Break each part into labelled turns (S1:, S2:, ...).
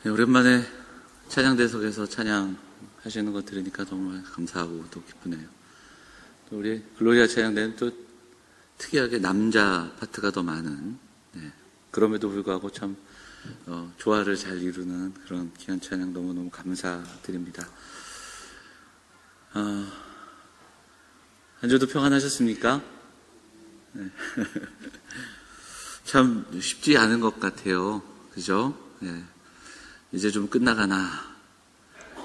S1: 네, 오랜만에 찬양대석에서 찬양하시는 거 들으니까 정말 감사하고 또 기쁘네요. 또 우리 글로리아 찬양대는 또 특이하게 남자 파트가 더 많은, 그럼에도 불구하고 참 조화를 잘 이루는 그런 귀한 찬양 너무너무 감사드립니다. 한 주도 평안하셨습니까? 네. 참 쉽지 않은 것 같아요. 그죠? 네. 이제 좀 끝나가나,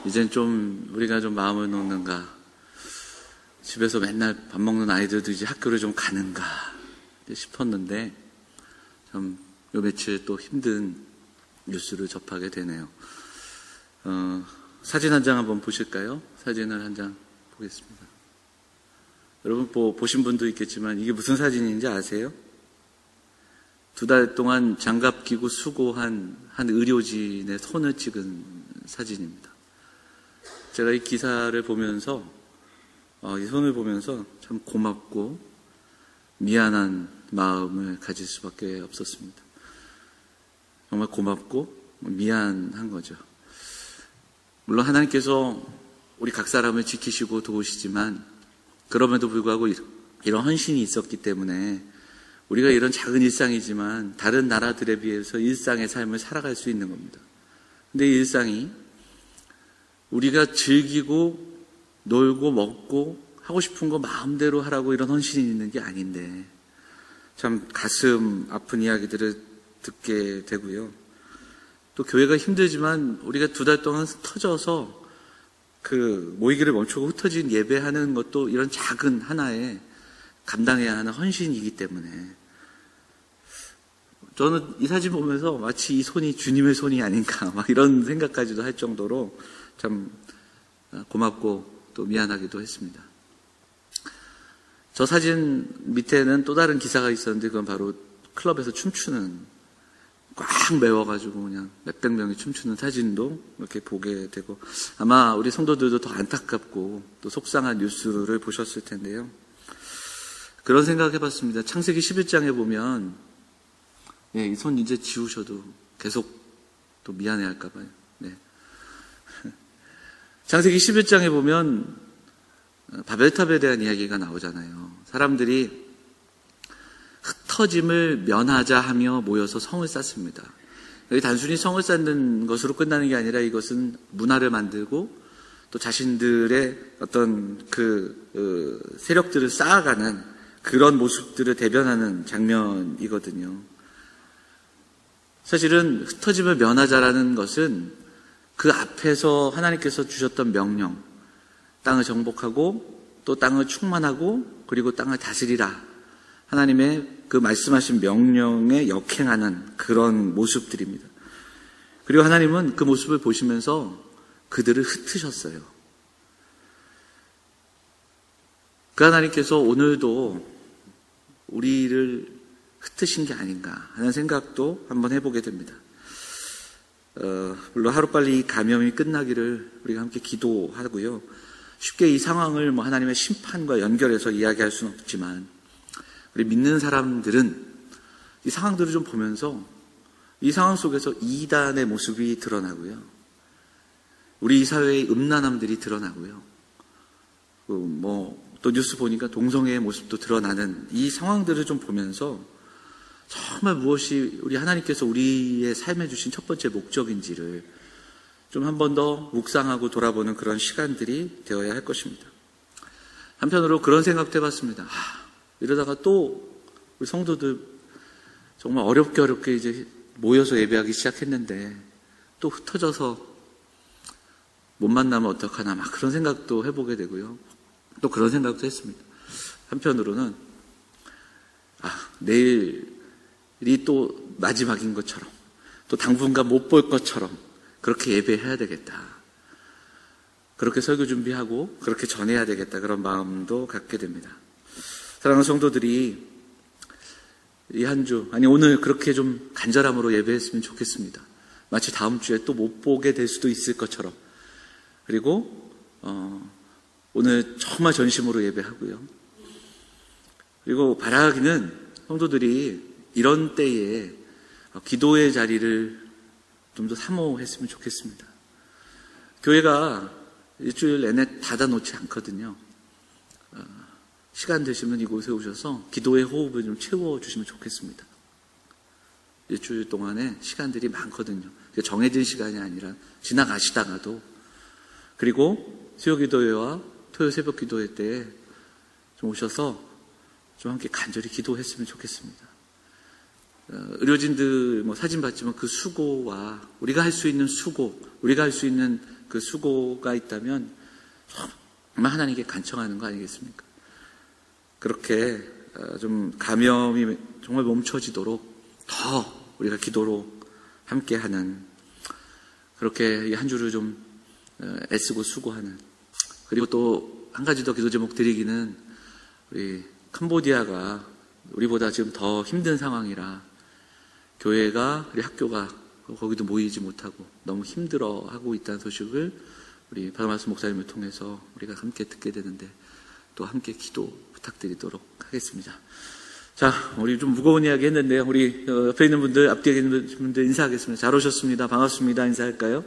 S1: 이젠 좀 우리가 좀 마음을 놓는가, 집에서 맨날 밥 먹는 아이들도 이제 학교를 좀 가는가 싶었는데, 참 요 며칠 또 힘든 뉴스를 접하게 되네요. 사진 한 장 한번 보실까요? 사진을 한 장 보겠습니다. 여러분 보신 분도 있겠지만 이게 무슨 사진인지 아세요? 2달 동안 장갑 끼고 수고한 한 의료진의 손을 찍은 사진입니다. 제가 이 기사를 보면서, 이 손을 보면서 참 고맙고 미안한 마음을 가질 수밖에 없었습니다. 정말 고맙고 미안한 거죠. 물론 하나님께서 우리 각 사람을 지키시고 도우시지만 그럼에도 불구하고 이런 헌신이 있었기 때문에 우리가 이런 작은 일상이지만 다른 나라들에 비해서 일상의 삶을 살아갈 수 있는 겁니다. 근데 이 일상이 우리가 즐기고 놀고 먹고 하고 싶은 거 마음대로 하라고 이런 헌신이 있는 게 아닌데 참 가슴 아픈 이야기들을 듣게 되고요. 또 교회가 힘들지만 우리가 2달 동안 흩어져서 그 모이기를 멈추고 흩어진 예배하는 것도 이런 작은 하나의 감당해야 하는 헌신이기 때문에 저는 이 사진 보면서 마치 이 손이 주님의 손이 아닌가 막 이런 생각까지도 할 정도로 참 고맙고 또 미안하기도 했습니다. 저 사진 밑에는 또 다른 기사가 있었는데 그건 바로 클럽에서 춤추는 꽉 메워가지고 그냥 몇백 명이 춤추는 사진도 이렇게 보게 되고 아마 우리 성도들도 더 안타깝고 또 속상한 뉴스를 보셨을 텐데요. 그런 생각 해봤습니다. 창세기 11장에 보면 이 손 이제 지우셔도 계속 또 미안해 할까봐요. 창세기 11장에 보면 바벨탑에 대한 이야기가 나오잖아요. 사람들이 흩어짐을 면하자 하며 모여서 성을 쌓습니다. 여기 단순히 성을 쌓는 것으로 끝나는 게 아니라 이것은 문화를 만들고 또 자신들의 어떤 세력들을 쌓아가는 그런 모습들을 대변하는 장면이거든요. 사실은 흩어짐을 면하자라는 것은 그 앞에서 하나님께서 주셨던 명령, 땅을 정복하고 또 땅을 충만하고 그리고 땅을 다스리라. 하나님의 그 말씀하신 명령에 역행하는 그런 모습들입니다. 그리고 하나님은 그 모습을 보시면서 그들을 흩으셨어요. 그 하나님께서 오늘도 우리를 흩으신 게 아닌가 하는 생각도 한번 해보게 됩니다. 물론 하루빨리 이 감염이 끝나기를 우리가 함께 기도하고요. 쉽게 이 상황을 하나님의 심판과 연결해서 이야기할 수는 없지만 우리 믿는 사람들은 이 상황들을 좀 보면서 이 상황 속에서 이단의 모습이 드러나고요. 우리 이 사회의 음란함들이 드러나고요. 또 뉴스 보니까 동성애의 모습도 드러나는 이 상황들을 좀 보면서 정말 무엇이 우리 하나님께서 우리의 삶에 주신 첫 번째 목적인지를 좀 한 번 더 묵상하고 돌아보는 그런 시간들이 되어야 할 것입니다. 한편으로 그런 생각도 해봤습니다. 이러다가 또 우리 성도들 정말 어렵게 이제 모여서 예배하기 시작했는데 또 흩어져서 못 만나면 어떡하나 막 그런 생각도 해보게 되고요. 또 그런 생각도 했습니다. 한편으로는 내일이 또 마지막인 것처럼 또 당분간 못 볼 것처럼 그렇게 예배해야 되겠다. 그렇게 설교 준비하고 그렇게 전해야 되겠다. 그런 마음도 갖게 됩니다. 사랑하는 성도들이 이 한 주, 오늘 그렇게 좀 간절함으로 예배했으면 좋겠습니다. 마치 다음 주에 또 못 보게 될 수도 있을 것처럼. 그리고 오늘 정말 전심으로 예배하고요. 그리고 바라기는 성도들이 이런 때에 기도의 자리를 좀 더 사모했으면 좋겠습니다. 교회가 일주일 내내 닫아놓지 않거든요. 시간 되시면 이곳에 오셔서 기도의 호흡을 좀 채워주시면 좋겠습니다. 일주일 동안에 시간들이 많거든요. 정해진 시간이 아니라 지나가시다가도. 그리고 수요기도회와 토요 새벽 기도회 때 좀 오셔서 좀 함께 간절히 기도했으면 좋겠습니다. 의료진들 사진 봤지만 그 수고와 우리가 할 수 있는 수고, 우리가 할 수 있는 그 수고가 있다면 정말 하나님께 간청하는 거 아니겠습니까? 그렇게 좀 감염이 정말 멈춰지도록 더 우리가 기도로 함께하는, 그렇게 한 주를 좀 애쓰고 수고하는. 그리고 또 한 가지 더 기도 제목 드리기는, 우리 캄보디아가 우리보다 지금 더 힘든 상황이라 교회가, 우리 학교가 거기도 모이지 못하고 너무 힘들어하고 있다는 소식을 우리 바다마스 목사님을 통해서 우리가 함께 듣게 되는데, 또 함께 기도 부탁드리도록 하겠습니다. 자, 우리 좀 무거운 이야기 했는데요. 우리 옆에 있는 분들, 앞뒤에 있는 분들 인사하겠습니다. 잘 오셨습니다. 반갑습니다. 인사할까요?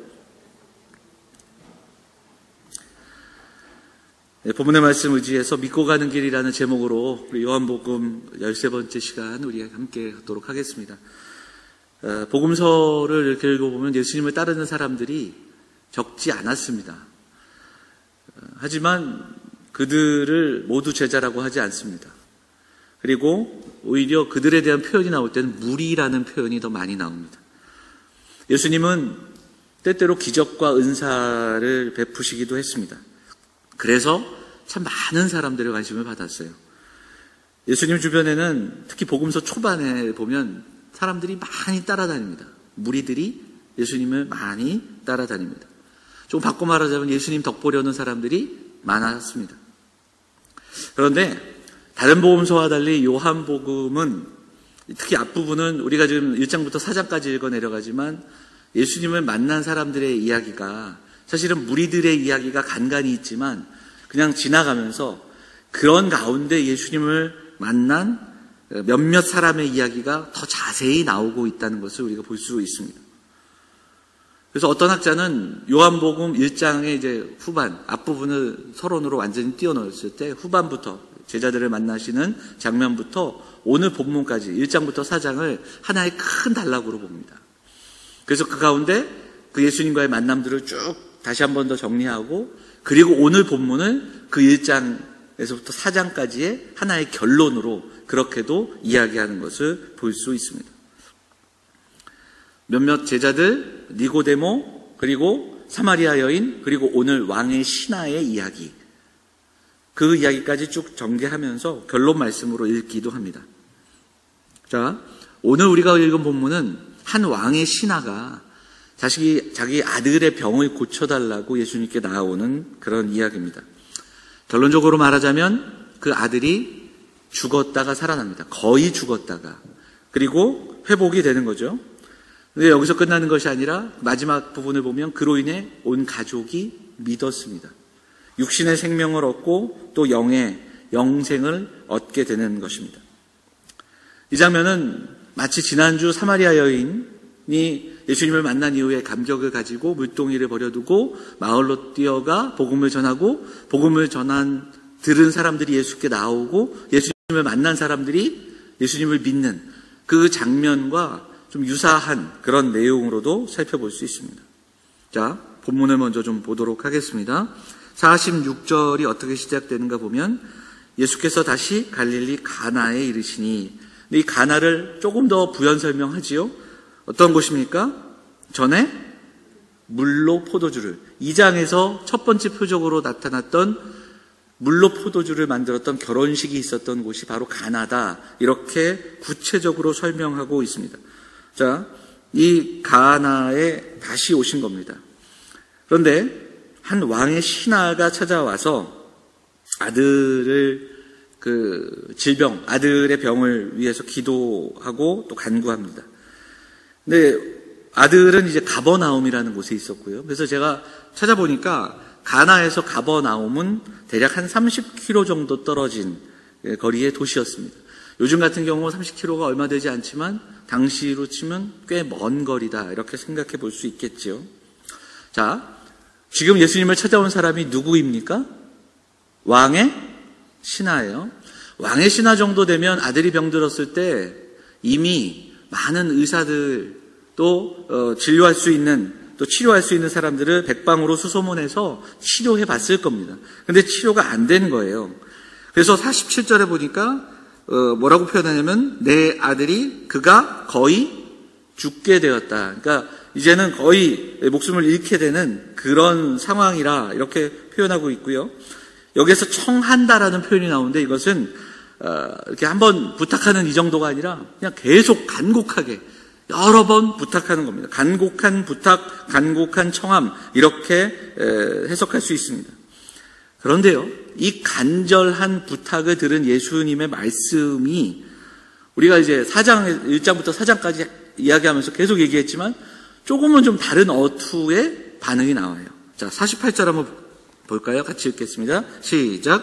S1: 네, 본문의 말씀 의지해서 믿고 가는 길이라는 제목으로 우리 요한복음 13번째 시간 우리 함께 하도록 하겠습니다. 복음서를 이렇게 읽어보면 예수님을 따르는 사람들이 적지 않았습니다. 하지만 그들을 모두 제자라고 하지 않습니다. 그리고 오히려 그들에 대한 표현이 나올 때는 무리라는 표현이 더 많이 나옵니다. 예수님은 때때로 기적과 은사를 베푸시기도 했습니다. 그래서 참 많은 사람들의 관심을 받았어요. 예수님 주변에는 특히 복음서 초반에 보면 사람들이 많이 따라다닙니다. 무리들이 예수님을 많이 따라다닙니다. 좀 바꿔 말하자면 예수님 덕보려는 사람들이 많았습니다. 그런데 다른 복음서와 달리 요한복음은 특히 앞부분은 우리가 지금 1장부터 4장까지 읽어 내려가지만 예수님을 만난 사람들의 이야기가, 사실은 무리들의 이야기가 간간히 있지만 그냥 지나가면서 그런 가운데 예수님을 만난 몇몇 사람의 이야기가 더 자세히 나오고 있다는 것을 우리가 볼 수 있습니다. 그래서 어떤 학자는 요한복음 1장의 이제 후반, 앞부분을 서론으로 완전히 띄워넣었을 때 후반부터 제자들을 만나시는 장면부터 오늘 본문까지 1장부터 4장을 하나의 큰 단락으로 봅니다. 그래서 그 가운데 그 예수님과의 만남들을 쭉 다시 한 번 더 정리하고, 그리고 오늘 본문을 그 1장에서부터 4장까지의 하나의 결론으로 그렇게도 이야기하는 것을 볼 수 있습니다. 몇몇 제자들, 니고데모, 그리고 사마리아 여인, 그리고 오늘 왕의 신하의 이야기, 그 이야기까지 쭉 전개하면서 결론 말씀으로 읽기도 합니다. 자, 오늘 우리가 읽은 본문은 한 왕의 신하가 자기 아들의 병을 고쳐달라고 예수님께 나아오는 그런 이야기입니다. 결론적으로 말하자면 그 아들이 죽었다가 살아납니다. 거의 죽었다가. 그리고 회복이 되는 거죠. 근데 여기서 끝나는 것이 아니라 마지막 부분을 보면 그로 인해 온 가족이 믿었습니다. 육신의 생명을 얻고 또 영의 영생을 얻게 되는 것입니다. 이 장면은 마치 지난주 사마리아 여인이 예수님을 만난 이후에 감격을 가지고 물동이를 버려두고 마을로 뛰어가 복음을 전하고, 복음을 들은 사람들이 예수께 나오고 예수님을 만난 사람들이 예수님을 믿는 그 장면과 좀 유사한 그런 내용으로도 살펴볼 수 있습니다. 자, 본문을 먼저 좀 보도록 하겠습니다. 46절이 어떻게 시작되는가 보면 예수께서 다시 갈릴리 가나에 이르시니, 이 가나를 조금 더 부연 설명하지요. 어떤 곳입니까? 전에 물로 포도주를, 2장에서 첫 번째 표적으로 나타났던 물로 포도주를 만들었던 결혼식이 있었던 곳이 바로 가나다, 이렇게 구체적으로 설명하고 있습니다. 자, 이 가나에 다시 오신 겁니다. 그런데 한 왕의 신하가 찾아와서 아들의 병을 위해서 기도하고 또 간구합니다. 근데 아들은 이제 가버나움이라는 곳에 있었고요. 그래서 제가 찾아보니까 가나에서 가버나움은 대략 한 30km 정도 떨어진 거리의 도시였습니다. 요즘 같은 경우 30km가 얼마 되지 않지만 당시로 치면 꽤 먼 거리다 이렇게 생각해 볼 수 있겠죠. 자, 지금 예수님을 찾아온 사람이 누구입니까? 왕의 신하예요. 왕의 신하 정도 되면 아들이 병들었을 때 이미 많은 의사들 또 진료할 수 있는 또 치료할 수 있는 사람들을 백방으로 수소문해서 치료해 봤을 겁니다. 근데 치료가 안 된 거예요. 그래서 47절에 보니까 뭐라고 표현하냐면 내 아들이 그가 거의 죽게 되었다. 그러니까 이제는 거의 목숨을 잃게 되는 그런 상황이라 이렇게 표현하고 있고요. 여기에서 청한다라는 표현이 나오는데 이것은 이렇게 한번 부탁하는 이 정도가 아니라 그냥 계속 간곡하게 여러 번 부탁하는 겁니다. 간곡한 부탁, 간곡한 청함 이렇게 해석할 수 있습니다. 그런데요, 이 간절한 부탁을 들은 예수님의 말씀이 우리가 이제 1장부터 4장까지 이야기하면서 계속 얘기했지만 조금은 좀 다른 어투의 반응이 나와요. 자, 48절 한번 볼까요? 같이 읽겠습니다. 시작.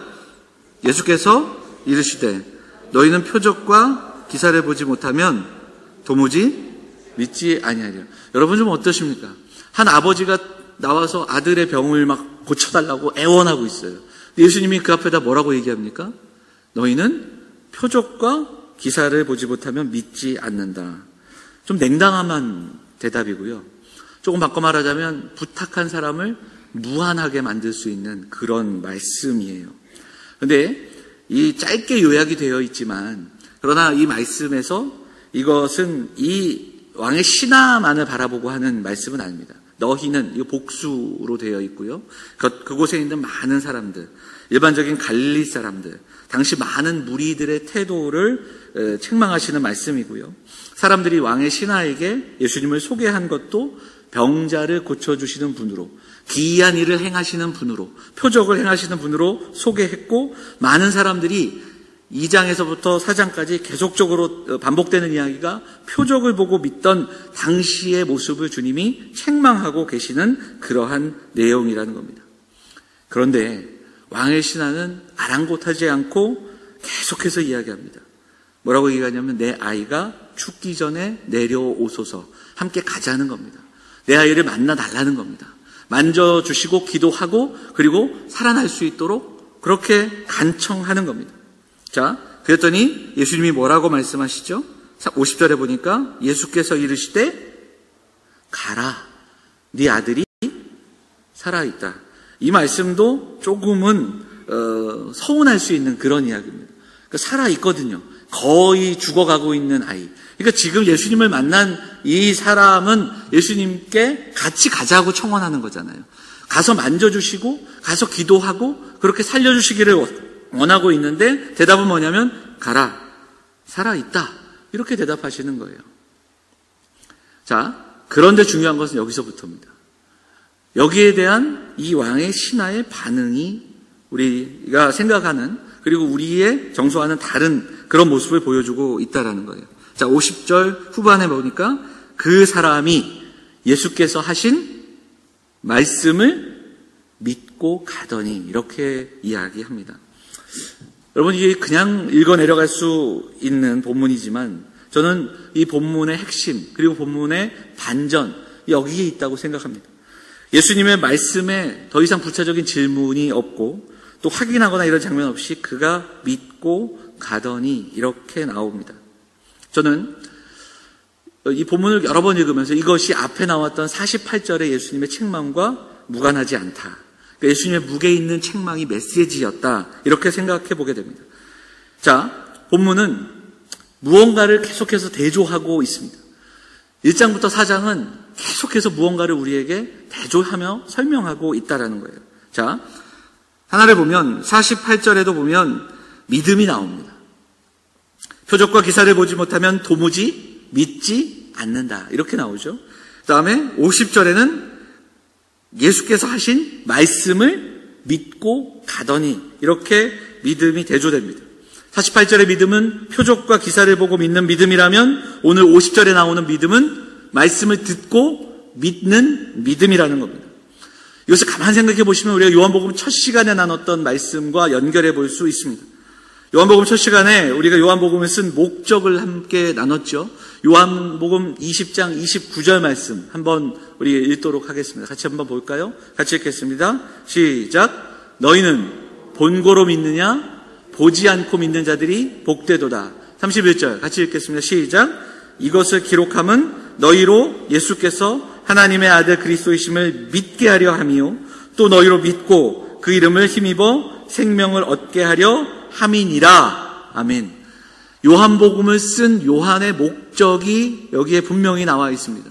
S1: 예수께서 이르시되 너희는 표적과 기사를 보지 못하면 도무지 믿지 아니하리라. 여러분 좀 어떠십니까? 한 아버지가 나와서 아들의 병을 막 고쳐달라고 애원하고 있어요. 예수님이 그 앞에다 뭐라고 얘기합니까? 너희는 표적과 기사를 보지 못하면 믿지 않는다. 좀 냉담한 대답이고요. 조금 바꿔 말하자면 부탁한 사람을 무한하게 만들 수 있는 그런 말씀이에요. 그런데 이 짧게 요약이 되어 있지만 그러나 이 말씀에서 이것은 이 왕의 신하만을 바라보고 하는 말씀은 아닙니다. 너희는 이 복수로 되어 있고요. 그곳에 있는 많은 사람들, 일반적인 갈릴리 사람들, 당시 많은 무리들의 태도를 책망하시는 말씀이고요. 사람들이 왕의 신하에게 예수님을 소개한 것도 병자를 고쳐주시는 분으로, 기이한 일을 행하시는 분으로, 표적을 행하시는 분으로 소개했고, 많은 사람들이 2장에서부터 4장까지 계속적으로 반복되는 이야기가 표적을 보고 믿던 당시의 모습을 주님이 책망하고 계시는 그러한 내용이라는 겁니다. 그런데 왕의 신하는 아랑곳하지 않고 계속해서 이야기합니다. 뭐라고 얘기하냐면 내 아이가 죽기 전에 내려오소서, 함께 가자는 겁니다. 내 아이를 만나달라는 겁니다. 만져주시고 기도하고 그리고 살아날 수 있도록 그렇게 간청하는 겁니다. 자, 그랬더니 예수님이 뭐라고 말씀하시죠? 50절에 보니까 예수께서 이르시되 가라, 네 아들이 살아있다. 이 말씀도 조금은 서운할 수 있는 그런 이야기입니다. 그러니까 살아있거든요. 거의 죽어가고 있는 아이. 그러니까 지금 예수님을 만난 이 사람은 예수님께 같이 가자고 청원하는 거잖아요. 가서 만져주시고 가서 기도하고 그렇게 살려주시기를 원하고 있는데 대답은 뭐냐면 가라, 살아있다, 이렇게 대답하시는 거예요. 자, 그런데 중요한 것은 여기서부터입니다. 여기에 대한 이 왕의 신하의 반응이 우리가 생각하는 그리고 우리의 정서와는 다른 그런 모습을 보여주고 있다는 거예요. 자, 50절 후반에 보니까 그 사람이 예수께서 하신 말씀을 믿고 가더니 이렇게 이야기합니다. 여러분, 이게 그냥 읽어 내려갈 수 있는 본문이지만 저는 이 본문의 핵심 그리고 본문의 반전 여기에 있다고 생각합니다. 예수님의 말씀에 더 이상 부차적인 질문이 없고 또 확인하거나 이런 장면 없이 그가 믿고 가더니 이렇게 나옵니다. 저는 이 본문을 여러 번 읽으면서 이것이 앞에 나왔던 48절의 예수님의 책망과 무관하지 않다. 그러니까 예수님의 무게 있는 책망이 메시지였다. 이렇게 생각해 보게 됩니다. 자, 본문은 무언가를 계속해서 대조하고 있습니다. 1장부터 4장은 계속해서 무언가를 우리에게 대조하며 설명하고 있다는 거예요. 자, 하나를 보면 48절에도 보면 믿음이 나옵니다. 표적과 기사를 보지 못하면 도무지 믿지 않는다. 이렇게 나오죠. 그 다음에 50절에는 예수께서 하신 말씀을 믿고 가더니 이렇게 믿음이 대조됩니다. 48절의 믿음은 표적과 기사를 보고 믿는 믿음이라면 오늘 50절에 나오는 믿음은 말씀을 듣고 믿는 믿음이라는 겁니다. 이것을 가만히 생각해 보시면 우리가 요한복음 첫 시간에 나눴던 말씀과 연결해 볼 수 있습니다. 요한복음 첫 시간에 우리가 요한복음을 쓴 목적을 함께 나눴죠. 요한복음 20장 29절 말씀 한번 우리 읽도록 하겠습니다. 같이 한번 볼까요? 같이 읽겠습니다. 시작. 너희는 본고로 믿느냐? 보지 않고 믿는 자들이 복되도다. 31절 같이 읽겠습니다. 시작. 이것을 기록함은 너희로 예수께서 하나님의 아들 그리스도이심을 믿게 하려 함이요 또 너희로 믿고 그 이름을 힘입어 생명을 얻게 하려 함이니라. 아멘. 요한복음을 쓴 요한의 목적이 여기에 분명히 나와 있습니다.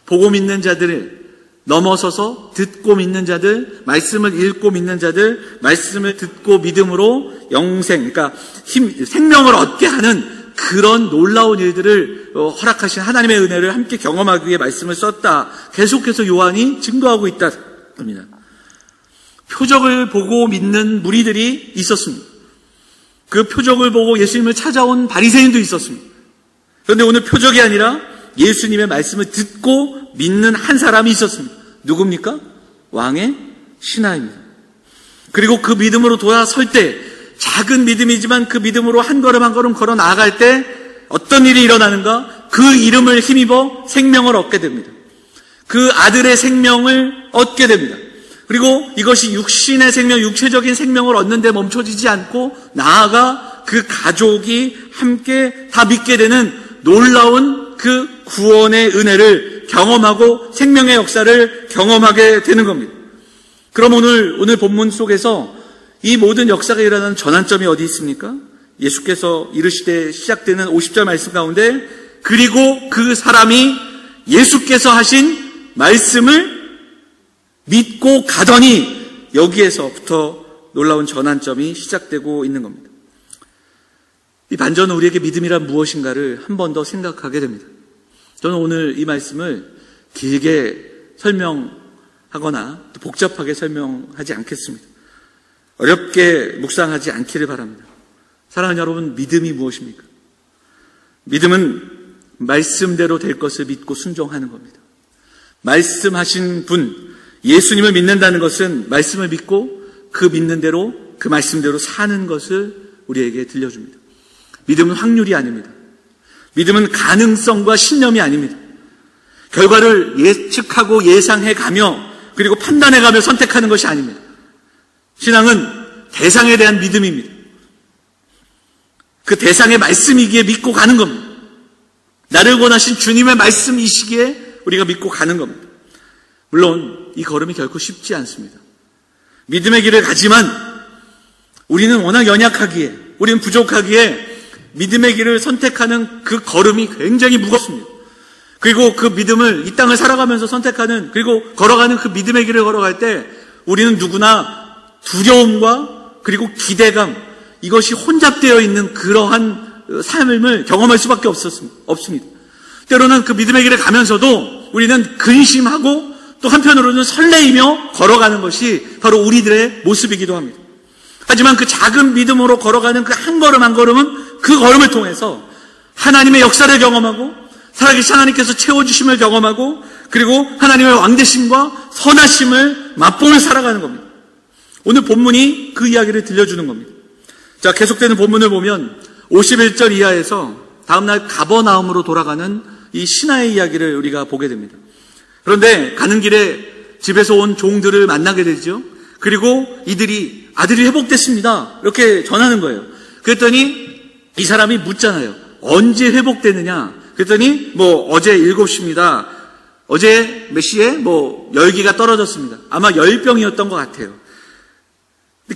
S1: 보고 믿는 자들을 넘어서서 듣고 믿는 자들, 말씀을 읽고 믿는 자들, 말씀을 듣고 믿음으로 영생, 그러니까 생명을 얻게 하는 그런 놀라운 일들을 허락하신 하나님의 은혜를 함께 경험하기 위해 말씀을 썼다. 계속해서 요한이 증거하고 있답니다. 표적을 보고 믿는 무리들이 있었습니다. 그 표적을 보고 예수님을 찾아온 바리새인도 있었습니다. 그런데 오늘 표적이 아니라 예수님의 말씀을 듣고 믿는 한 사람이 있었습니다. 누굽니까? 왕의 신하입니다. 그리고 그 믿음으로 돌아설 때 작은 믿음이지만 그 믿음으로 한 걸음 한 걸음 걸어 나아갈 때 어떤 일이 일어나는가? 그 이름을 힘입어 생명을 얻게 됩니다. 그 아들의 생명을 얻게 됩니다. 그리고 이것이 육신의 생명, 육체적인 생명을 얻는 데 멈춰지지 않고 나아가 그 가족이 함께 다 믿게 되는 놀라운 그 구원의 은혜를 경험하고 생명의 역사를 경험하게 되는 겁니다. 그럼 오늘 본문 속에서 이 모든 역사가 일어나는 전환점이 어디 있습니까? 예수께서 이르시되 시작되는 50절 말씀 가운데 그리고 그 사람이 예수께서 하신 말씀을 믿고 가더니 여기에서부터 놀라운 전환점이 시작되고 있는 겁니다. 이 반전은 우리에게 믿음이란 무엇인가를 한 번 더 생각하게 됩니다. 저는 오늘 이 말씀을 길게 설명하거나 또 복잡하게 설명하지 않겠습니다. 어렵게 묵상하지 않기를 바랍니다. 사랑하는 여러분, 믿음이 무엇입니까? 믿음은 말씀대로 될 것을 믿고 순종하는 겁니다. 말씀하신 분, 예수님을 믿는다는 것은 말씀을 믿고 그 믿는 대로, 그 말씀대로 사는 것을 우리에게 들려줍니다. 믿음은 확률이 아닙니다. 믿음은 가능성과 신념이 아닙니다. 결과를 예측하고 예상해가며 그리고 판단해가며 선택하는 것이 아닙니다. 신앙은 대상에 대한 믿음입니다. 그 대상의 말씀이기에 믿고 가는 겁니다. 나를 원하신 주님의 말씀이시기에 우리가 믿고 가는 겁니다. 물론 이 걸음이 결코 쉽지 않습니다. 믿음의 길을 가지만 우리는 워낙 연약하기에, 우리는 부족하기에 믿음의 길을 선택하는 그 걸음이 굉장히 무겁습니다. 그리고 그 믿음을 이 땅을 살아가면서 선택하는, 그리고 걸어가는 그 믿음의 길을 걸어갈 때 우리는 누구나 두려움과 그리고 기대감, 이것이 혼잡되어 있는 그러한 삶을 경험할 수밖에 없습니다. 때로는 그 믿음의 길을 가면서도 우리는 근심하고 또 한편으로는 설레이며 걸어가는 것이 바로 우리들의 모습이기도 합니다. 하지만 그 작은 믿음으로 걸어가는 그 한 걸음 한 걸음은 그 걸음을 통해서 하나님의 역사를 경험하고 살아계신 하나님께서 채워주심을 경험하고 그리고 하나님의 왕되심과 선하심을 맛보며 살아가는 겁니다. 오늘 본문이 그 이야기를 들려주는 겁니다. 자, 계속되는 본문을 보면 51절 이하에서 다음날 가버나움으로 돌아가는 이 신하의 이야기를 우리가 보게 됩니다. 그런데 가는 길에 집에서 온 종들을 만나게 되죠. 그리고 이들이 아들이 회복됐습니다, 이렇게 전하는 거예요. 그랬더니 이 사람이 묻잖아요. 언제 회복되느냐? 그랬더니 어제 7시입니다. 어제 몇 시에 열기가 떨어졌습니다. 아마 열병이었던 것 같아요.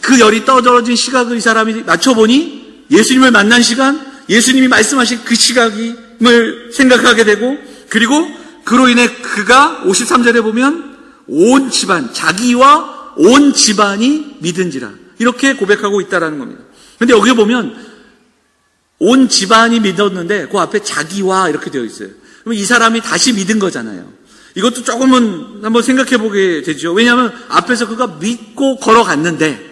S1: 그 열이 떨어진 시각을 이 사람이 맞춰보니 예수님을 만난 시간, 예수님이 말씀하신 그 시각임을 생각하게 되고, 그리고 그로 인해 그가 53절에 보면 온 집안, 자기와 온 집안이 믿은지라, 이렇게 고백하고 있다라는 겁니다. 그런데 여기 보면 온 집안이 믿었는데 그 앞에 자기와 이렇게 되어 있어요. 그럼 이 사람이 다시 믿은 거잖아요. 이것도 조금은 한번 생각해 보게 되죠. 왜냐하면 앞에서 그가 믿고 걸어갔는데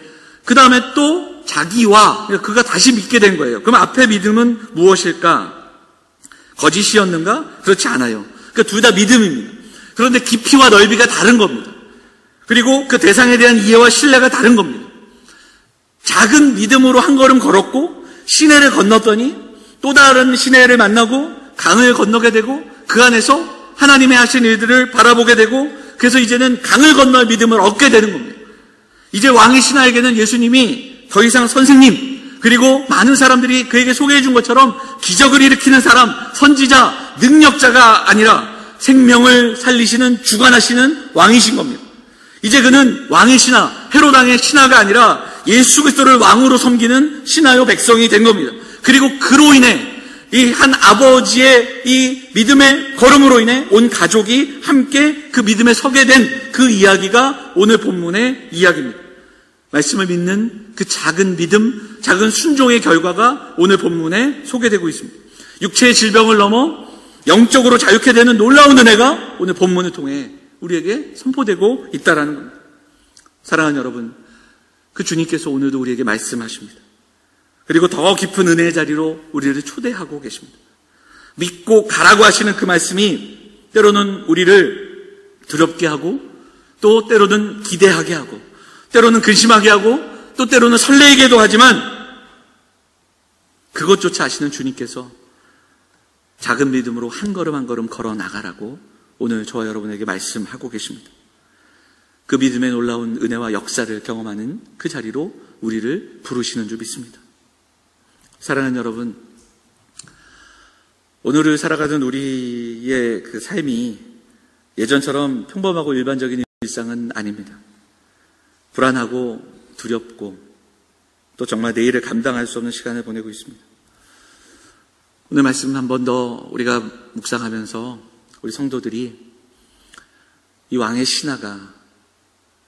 S1: 그 다음에 또 자기와 그가 다시 믿게 된 거예요. 그럼 앞에 믿음은 무엇일까? 거짓이었는가? 그렇지 않아요. 그러니까 둘 다 믿음입니다. 그런데 깊이와 넓이가 다른 겁니다. 그리고 그 대상에 대한 이해와 신뢰가 다른 겁니다. 작은 믿음으로 한 걸음 걸었고 시내를 건넜더니 또 다른 시내를 만나고 강을 건너게 되고 그 안에서 하나님의 하신 일들을 바라보게 되고 그래서 이제는 강을 건널 믿음을 얻게 되는 겁니다. 이제 왕의 신하에게는 예수님이 더 이상 선생님 그리고 많은 사람들이 그에게 소개해 준 것처럼 기적을 일으키는 사람, 선지자, 능력자가 아니라 생명을 살리시는 주관하시는 왕이신 겁니다. 이제 그는 왕의 신하, 헤롯 왕의 신하가 아니라 예수 그리스도를 왕으로 섬기는 신하요 백성이 된 겁니다. 그리고 그로 인해 이 한 아버지의 이 믿음의 걸음으로 인해 온 가족이 함께 그 믿음에 서게 된 그 이야기가 오늘 본문의 이야기입니다. 말씀을 믿는 그 작은 믿음, 작은 순종의 결과가 오늘 본문에 소개되고 있습니다. 육체의 질병을 넘어 영적으로 자유케 되는 놀라운 은혜가 오늘 본문을 통해 우리에게 선포되고 있다는 겁니다. 사랑하는 여러분, 그 주님께서 오늘도 우리에게 말씀하십니다. 그리고 더 깊은 은혜의 자리로 우리를 초대하고 계십니다. 믿고 가라고 하시는 그 말씀이 때로는 우리를 두렵게 하고 또 때로는 기대하게 하고 때로는 근심하게 하고 또 때로는 설레이게도 하지만 그것조차 아시는 주님께서 작은 믿음으로 한 걸음 한 걸음 걸어 나가라고 오늘 저와 여러분에게 말씀하고 계십니다. 그 믿음의 놀라운 은혜와 역사를 경험하는 그 자리로 우리를 부르시는 줄 믿습니다. 사랑하는 여러분, 오늘을 살아가던 우리의 그 삶이 예전처럼 평범하고 일반적인 일상은 아닙니다. 불안하고 두렵고 또 정말 내일을 감당할 수 없는 시간을 보내고 있습니다. 오늘 말씀 한 번 더 우리가 묵상하면서 우리 성도들이 이 왕의 신하가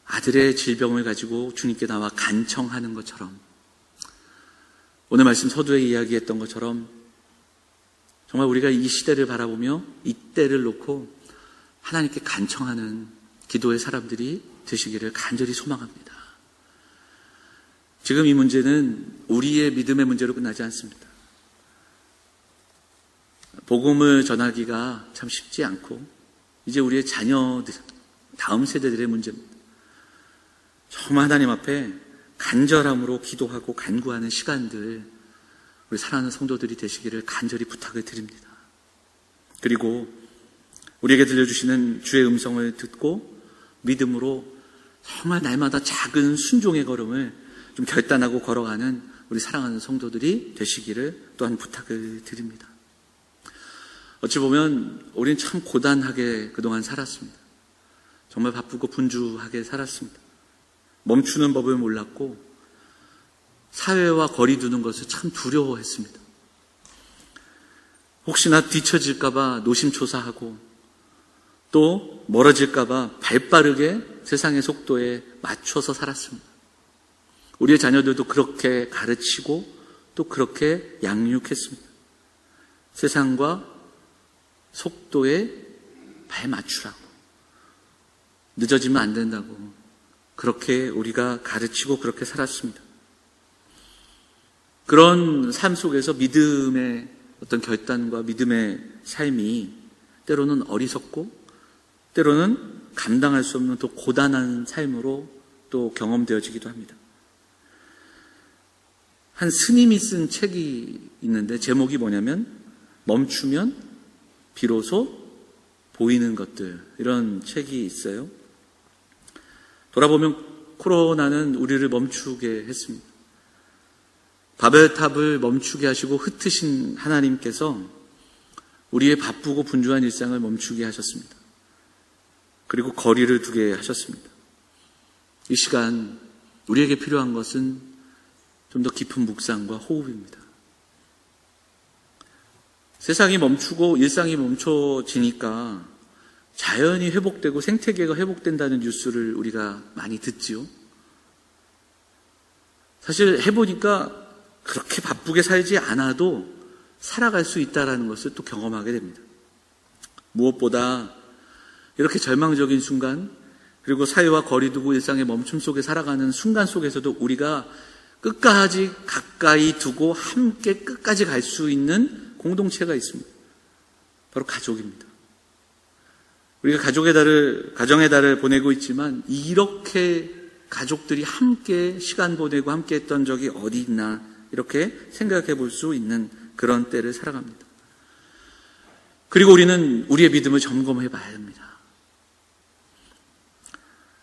S1: 아들의 질병을 가지고 주님께 나와 간청하는 것처럼 오늘 말씀 서두에 이야기했던 것처럼 정말 우리가 이 시대를 바라보며 이 때를 놓고 하나님께 간청하는 기도의 사람들이 되시기를 간절히 소망합니다. 지금 이 문제는 우리의 믿음의 문제로 끝나지 않습니다. 복음을 전하기가 참 쉽지 않고 이제 우리의 자녀들, 다음 세대들의 문제입니다. 정말 하나님 앞에 간절함으로 기도하고 간구하는 시간들 우리 사랑하는 성도들이 되시기를 간절히 부탁을 드립니다. 그리고 우리에게 들려주시는 주의 음성을 듣고 믿음으로 정말 날마다 작은 순종의 걸음을 좀 결단하고 걸어가는 우리 사랑하는 성도들이 되시기를 또한 부탁을 드립니다. 어찌 보면 우리는 참 고단하게 그동안 살았습니다. 정말 바쁘고 분주하게 살았습니다. 멈추는 법을 몰랐고 사회와 거리 두는 것을 참 두려워했습니다. 혹시나 뒤처질까봐 노심초사하고 또 멀어질까봐 발빠르게 세상의 속도에 맞춰서 살았습니다. 우리의 자녀들도 그렇게 가르치고 또 그렇게 양육했습니다. 세상과 속도에 발 맞추라고, 늦어지면 안 된다고 그렇게 우리가 가르치고 그렇게 살았습니다. 그런 삶 속에서 믿음의 어떤 결단과 믿음의 삶이 때로는 어리석고 때로는 감당할 수 없는 또 고단한 삶으로 또 경험되어지기도 합니다. 한 스님이 쓴 책이 있는데 제목이 뭐냐면 멈추면 비로소 보이는 것들, 이런 책이 있어요. 돌아보면 코로나는 우리를 멈추게 했습니다. 바벨탑을 멈추게 하시고 흩으신 하나님께서 우리의 바쁘고 분주한 일상을 멈추게 하셨습니다. 그리고 거리를 두게 하셨습니다. 이 시간 우리에게 필요한 것은 좀 더 깊은 묵상과 호흡입니다. 세상이 멈추고 일상이 멈춰지니까 자연이 회복되고 생태계가 회복된다는 뉴스를 우리가 많이 듣지요. 사실 해보니까 그렇게 바쁘게 살지 않아도 살아갈 수 있다는 것을 또 경험하게 됩니다. 무엇보다 이렇게 절망적인 순간, 그리고 사회와 거리 두고 일상의 멈춤 속에 살아가는 순간 속에서도 우리가 끝까지 가까이 두고 함께 끝까지 갈 수 있는 공동체가 있습니다. 바로 가족입니다. 우리가 가정의 달을 보내고 있지만 이렇게 가족들이 함께 시간 보내고 함께 했던 적이 어디 있나 이렇게 생각해 볼 수 있는 그런 때를 살아갑니다. 그리고 우리는 우리의 믿음을 점검해 봐야 합니다.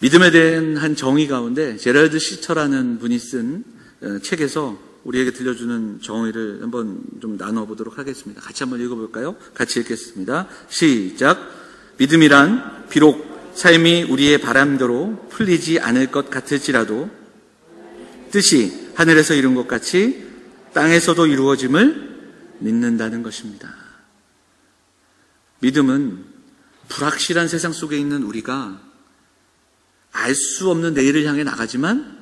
S1: 믿음에 대한 한 정의 가운데 제럴드 시처라는 분이 쓴 책에서 우리에게 들려주는 정의를 한번 좀 나눠보도록 하겠습니다. 같이 한번 읽어볼까요? 같이 읽겠습니다. 시작. 믿음이란 비록 삶이 우리의 바람대로 풀리지 않을 것 같을지라도 뜻이 하늘에서 이룬 것 같이 땅에서도 이루어짐을 믿는다는 것입니다. 믿음은 불확실한 세상 속에 있는 우리가 알 수 없는 내일을 향해 나가지만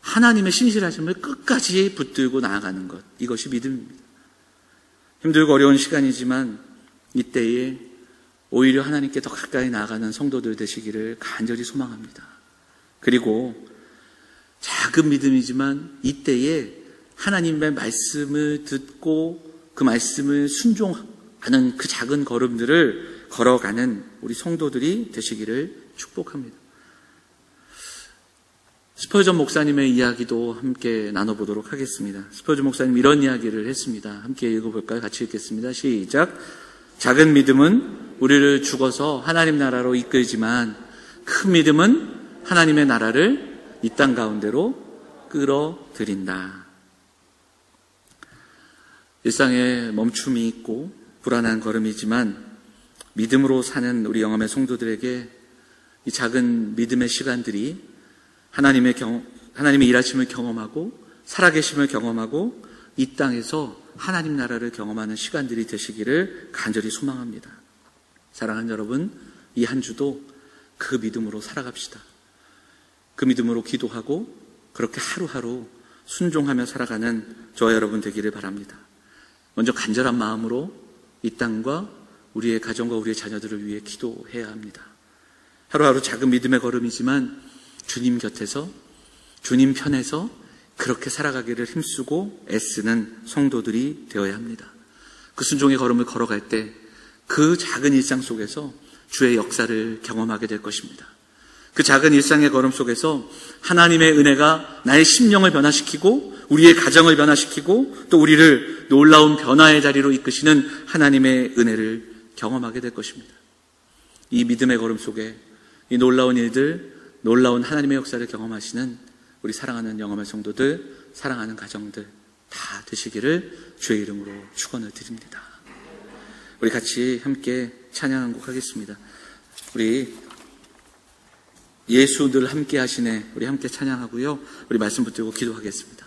S1: 하나님의 신실하심을 끝까지 붙들고 나아가는 것, 이것이 믿음입니다. 힘들고 어려운 시간이지만 이때에 오히려 하나님께 더 가까이 나아가는 성도들 되시기를 간절히 소망합니다. 그리고 작은 믿음이지만 이때에 하나님의 말씀을 듣고 그 말씀을 순종하는 그 작은 걸음들을 걸어가는 우리 성도들이 되시기를 축복합니다. 스펄전 목사님의 이야기도 함께 나눠보도록 하겠습니다. 스펄전 목사님 이런 이야기를 했습니다. 함께 읽어볼까요? 같이 읽겠습니다. 시작. 작은 믿음은 우리를 죽어서 하나님 나라로 이끌지만 큰 믿음은 하나님의 나라를 이 땅 가운데로 끌어들인다. 일상에 멈춤이 있고 불안한 걸음이지만 믿음으로 사는 우리 영암의 성도들에게 이 작은 믿음의 시간들이 하나님의 일하심을 경험하고 살아계심을 경험하고 이 땅에서 하나님 나라를 경험하는 시간들이 되시기를 간절히 소망합니다. 사랑하는 여러분, 이 한 주도 그 믿음으로 살아갑시다. 그 믿음으로 기도하고 그렇게 하루하루 순종하며 살아가는 저와 여러분 되기를 바랍니다. 먼저 간절한 마음으로 이 땅과 우리의 가정과 우리의 자녀들을 위해 기도해야 합니다. 하루하루 작은 믿음의 걸음이지만 주님 곁에서 주님 편에서 그렇게 살아가기를 힘쓰고 애쓰는 성도들이 되어야 합니다. 그 순종의 걸음을 걸어갈 때 그 작은 일상 속에서 주의 역사를 경험하게 될 것입니다. 그 작은 일상의 걸음 속에서 하나님의 은혜가 나의 심령을 변화시키고 우리의 가정을 변화시키고 또 우리를 놀라운 변화의 자리로 이끄시는 하나님의 은혜를 경험하게 될 것입니다. 이 믿음의 걸음 속에 이 놀라운 일들, 놀라운 하나님의 역사를 경험하시는 우리 사랑하는 영암의 성도들, 사랑하는 가정들 다 되시기를 주의 이름으로 축원을 드립니다. 우리 같이 함께 찬양 한 곡 하겠습니다. 우리 예수 늘 함께 하시네, 우리 함께 찬양하고요. 우리 말씀 붙들고 기도하겠습니다.